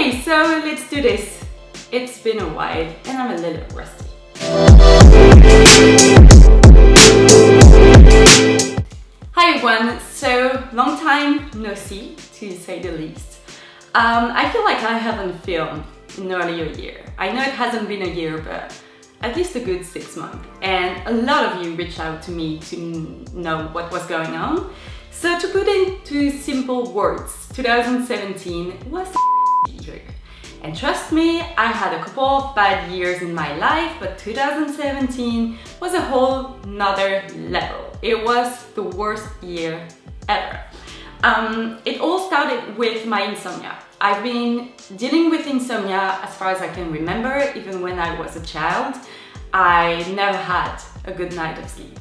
Okay, so let's do this. It's been a while and I'm a little rusty. Hi everyone, so long time no see, to say the least. I feel like I haven't filmed in nearly a year. I know it hasn't been a year, but at least a good 6 months. And a lot of you reached out to me to know what was going on. So to put into simple words, 2017 was a year. And trust me, I had a couple of bad years in my life, but 2017 was a whole nother level. It was the worst year ever. It all started with my insomnia. I've been dealing with insomnia as far as I can remember. Even when I was a child, I never had a good night of sleep.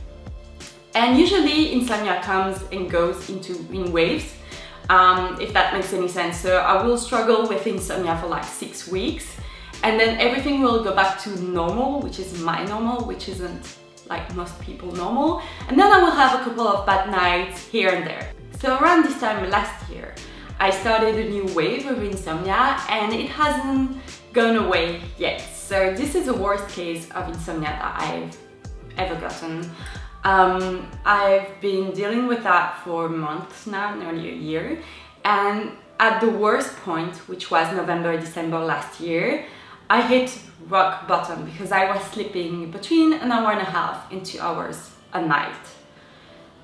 And usually insomnia comes and goes in waves, if that makes any sense. So I will struggle with insomnia for like 6 weeks, and then everything will go back to normal, which is my normal, which isn't like most people normal. And then I will have a couple of bad nights here and there. So around this time last year, I started a new wave of insomnia and it hasn't gone away yet. So this is the worst case of insomnia that I've ever gotten. I've been dealing with that for months now, nearly a year. And at the worst point, which was November, December last year, I hit rock bottom because I was sleeping between an hour and a half and 2 hours a night,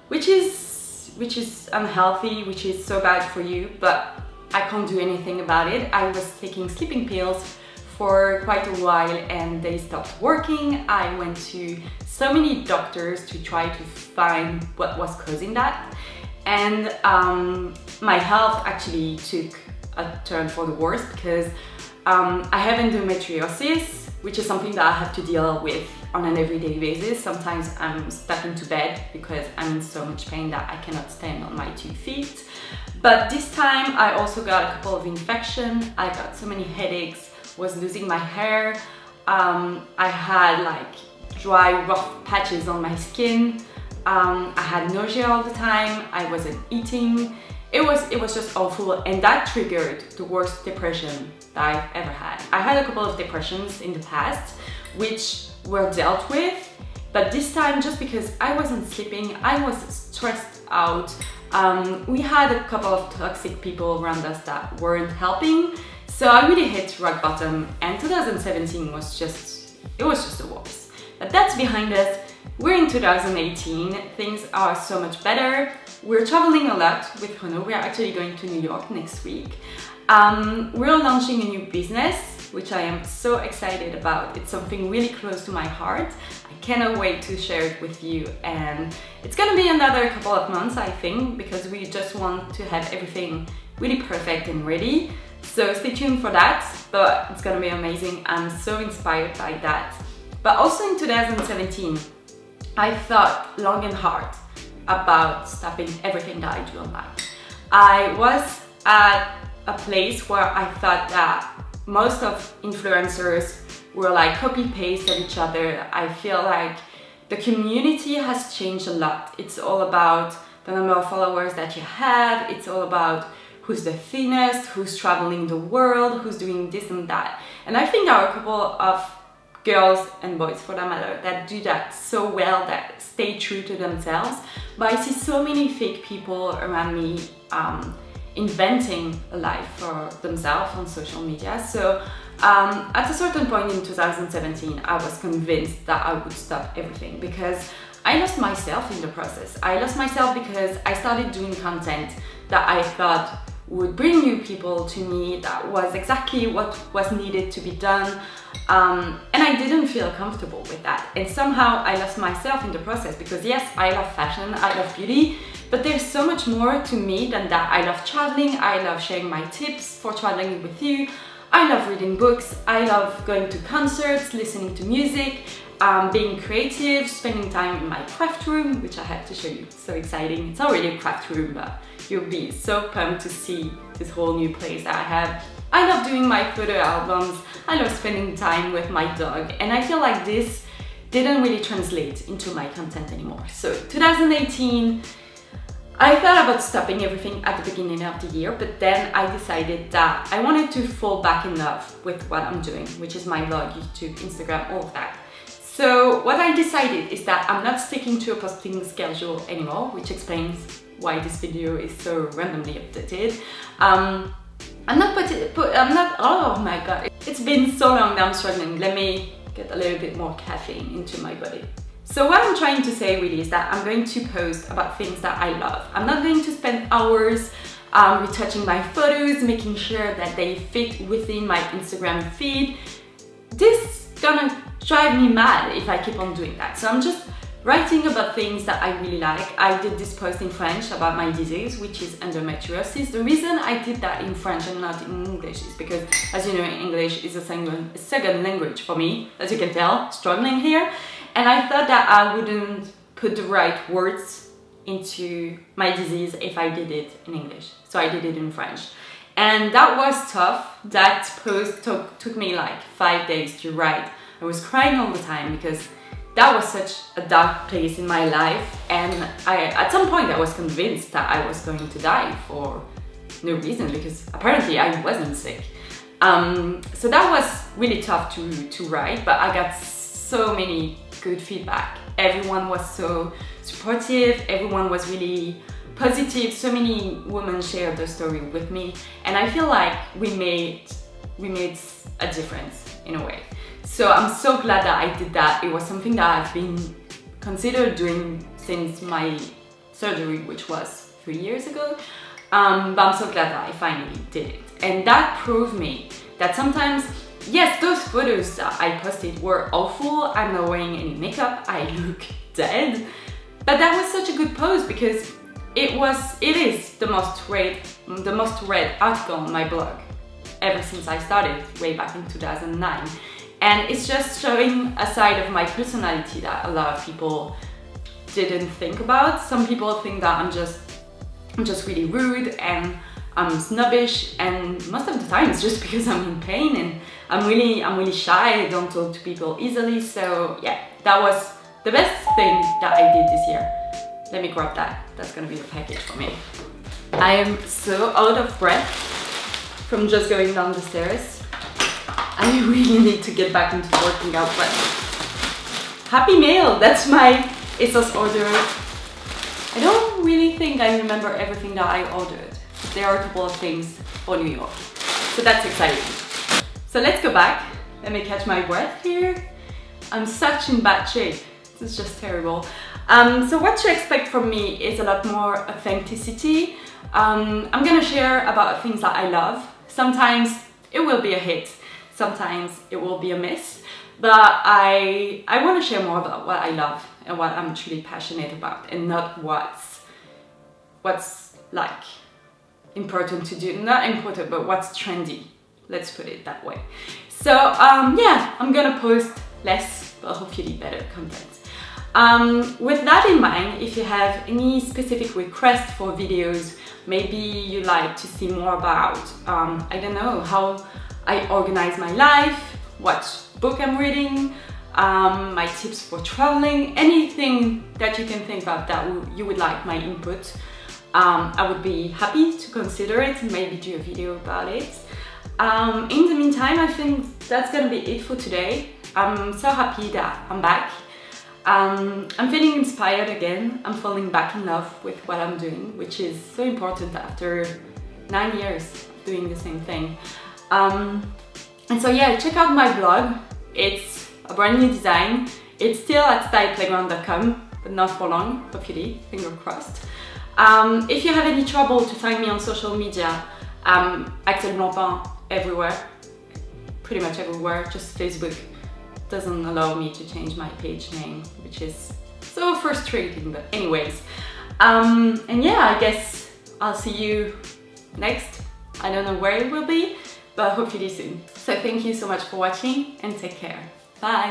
which is unhealthy, which is so bad for you, but I can't do anything about it. I was taking sleeping pills for quite a while and they stopped working. I went to so many doctors to try to find what was causing that, and my health actually took a turn for the worse because I have endometriosis, which is something that I have to deal with on an everyday basis. Sometimes I'm stuck into bed because I'm in so much pain that I cannot stand on my 2 feet. But this time I also got a couple of infections. I got so many headaches, was losing my hair. I had like dry, rough patches on my skin. I had nausea all the time. I wasn't eating. It was just awful, and that triggered the worst depression that I've ever had. I had a couple of depressions in the past, which were dealt with, but this time, just because I wasn't sleeping, I was stressed out. We had a couple of toxic people around us that weren't helping, so I really hit rock bottom, and 2017 was just the worst. But that's behind us. We're in 2018, things are so much better. We're traveling a lot with Renault. We're actually going to New York next week. We're launching a new business, which I am so excited about. It's something really close to my heart. I cannot wait to share it with you, and it's gonna be another couple of months, I think, because we just want to have everything really perfect and ready. So stay tuned for that, but it's gonna be amazing. I'm so inspired by that. But also in 2017, I thought long and hard about stopping everything that I do online. I was at a place where I thought that most of influencers were like copy-paste of each other. I feel like the community has changed a lot. It's all about the number of followers that you have. It's all about who's the thinnest, who's traveling the world, who's doing this and that. And I think there are a couple of girls and boys for that matter that do that so well, that stay true to themselves. But I see so many fake people around me inventing a life for themselves on social media. So at a certain point in 2017, I was convinced that I would stop everything because I lost myself in the process. I lost myself because I started doing content that I thought would bring new people to me, that was exactly what was needed to be done. And I didn't feel comfortable with that. And somehow I lost myself in the process because yes, I love fashion, I love beauty, but there's so much more to me than that. I love traveling, I love sharing my tips for traveling with you. I love reading books, I love going to concerts, listening to music, being creative, spending time in my craft room, which I have to show you. So exciting. It's already a craft room, but you'll be so pumped to see this whole new place that I have. I love doing my photo albums. I love spending time with my dog. And I feel like this didn't really translate into my content anymore. So 2018, I thought about stopping everything at the beginning of the year, but then I decided that I wanted to fall back in love with what I'm doing, which is my blog, YouTube, Instagram, all of that. So what I decided is that I'm not sticking to a posting schedule anymore, which explains why this video is so randomly updated. I'm not, oh my god, it's been so long that I'm struggling. Let me get a little bit more caffeine into my body. So what I'm trying to say really is that I'm going to post about things that I love. I'm not going to spend hours retouching my photos, making sure that they fit within my Instagram feed. This is gonna drive me mad if I keep on doing that. So I'm just writing about things that I really like. I did this post in French about my disease, which is endometriosis. The reason I did that in French and not in English is because, as you know, English is a second language for me, as you can tell, struggling here. And I thought that I wouldn't put the right words into my disease if I did it in English. So I did it in French. And that was tough. That post took me like 5 days to write. I was crying all the time because that was such a dark place in my life. And at some point I was convinced that I was going to die for no reason, because apparently I wasn't sick. So that was really tough to write, but I got so many good feedback. Everyone was so supportive, everyone was really positive, so many women shared their story with me, and I feel like we made a difference in a way. So I'm so glad that I did that. It was something that I've been considered doing since my surgery, which was 3 years ago, but I'm so glad that I finally did it. And that proved me that sometimes, yes, those photos that I posted were awful. I'm not wearing any makeup, I look dead. But that was such a good post because it is the most read article on my blog ever since I started way back in 2009. And it's just showing a side of my personality that a lot of people didn't think about. Some people think that I'm just really rude and I'm snobbish, and most of the time it's just because I'm in pain and I'm really shy. I don't talk to people easily. So yeah, that was the best thing that I did this year. Let me grab that. That's gonna be the package for me. I am so out of breath from just going down the stairs. I really need to get back into working out, but happy mail. That's my ASOS order. I don't really think I remember everything that I ordered. There are a couple of things for New York, so that's exciting. So let's go back. Let me catch my breath here. I'm such in bad shape. This is just terrible. So what to expect from me is a lot more authenticity. I'm gonna share about things that I love. Sometimes it will be a hit, sometimes it will be a miss, but I want to share more about what I love and what I'm truly passionate about, and not what's like important to do. Not important, but what's trendy. Let's put it that way. So yeah, I'm gonna post less, but hopefully better content. With that in mind, if you have any specific requests for videos, maybe you like to see more about, I don't know, how I organize my life, what book I'm reading, my tips for traveling, anything that you can think of that you would like my input, I would be happy to consider it and maybe do a video about it. In the meantime, I think that's gonna be it for today. I'm so happy that I'm back. I'm feeling inspired again. I'm falling back in love with what I'm doing, which is so important after 9 years doing the same thing. And so yeah, check out my blog. It's a brand new design. It's still at styleplayground.com, but not for long, hopefully, finger crossed. If you have any trouble to find me on social media, Axelle Blanpain everywhere, pretty much everywhere. Just Facebook doesn't allow me to change my page name, which is so frustrating, but anyways. And yeah, I guess I'll see you next. I don't know where it will be, but hopefully soon. So thank you so much for watching and take care. Bye!